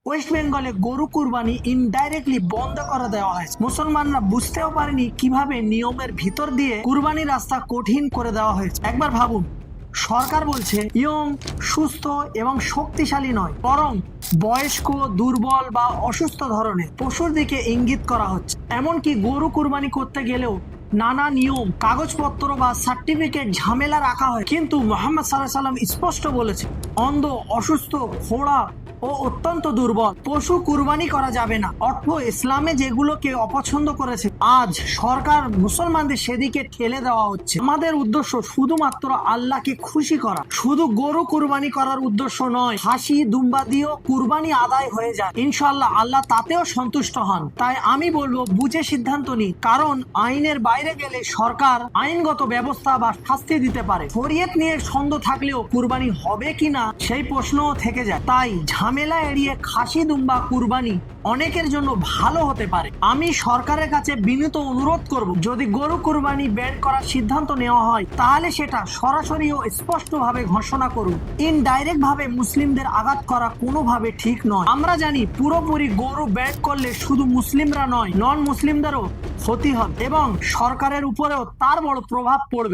West বেঙ্গলে গরু কুরবানি ইনডাইরেক্টলি বন্ধ করে দেওয়া হয়েছে। মুসলমানরা বুঝতেও পারেনি কিভাবে নিয়মের ভিতর দিয়ে কুরবানির রাস্তা কঠিন করে দেওয়া হয়েছে। একবার ভাবুন, সরকার বলছে ইয়ং, সুস্থ এবং শক্তিশালী নয়, বরং বয়স্ক, দুর্বল বা অসুস্থ ধরনের পশুর দিকে ইঙ্গিত করা হচ্ছে। এমনকি গরু কুরবানি করতে গেলেও নানা নিয়ম, কাগজপত্র বা সার্টিফিকেট ঝামেলা রাখা হয়। কিন্তু মোহাম্মদ সাল্লাল্লাহু আলাইহি সাল্লাম স্পষ্ট বলেছে, অন্ধ, অসুস্থ, খোড়া ও অত্যন্ত দুর্বল পশু কুরবানি করা যাবে না। অর্থ, ইসলামে যেগুলোকে অপছন্দ করেছে আজ সরকার মুসলমানদের সেদিকে ঠেলে দেওয়া হচ্ছে। আমাদের উদ্দেশ্য শুধুমাত্র আল্লাহকে খুশি করা, শুধু গরু কুরবানি করার উদ্দেশ্য নয়। হাসি দুম্বা দিয়েও কুরবানি আদায় হয়ে যায়, ইনশাআল্লাহ আল্লাহ তাতেও সন্তুষ্ট হন। তাই আমি বলবো, বুঝে সিদ্ধান্ত নিন, কারণ আইনের বাইরে গেলে সরকার আইনগত ব্যবস্থা বা শাস্তি দিতে পারে। শরীয়ত নিয়ে সন্দেহ থাকলেও কুরবানি হবে কিনা সেই প্রশ্নও থেকে যায়। তাই ঝামেলা এড়িয়ে খাসি দুম্বা কুরবানি অনেকের জন্য ভালো হতে পারে। আমি সরকারের কাছে বিনীত অনুরোধ করব, যদি গরু কুরবানি ব্যান করার সিদ্ধান্ত নেওয়া হয় তাহলে সেটা সরাসরি ও স্পষ্টভাবে ঘোষণা করুন। ইনডাইরেক্ট ভাবে মুসলিমদের আঘাত করা কোনোভাবে ঠিক নয়। আমরা জানি পুরোপুরি গরু ব্যান করলে শুধু মুসলিমরা নয়, নন মুসলিমদেরও ক্ষতি হবে এবং সরকারের উপরেও তার বড় প্রভাব পড়বে।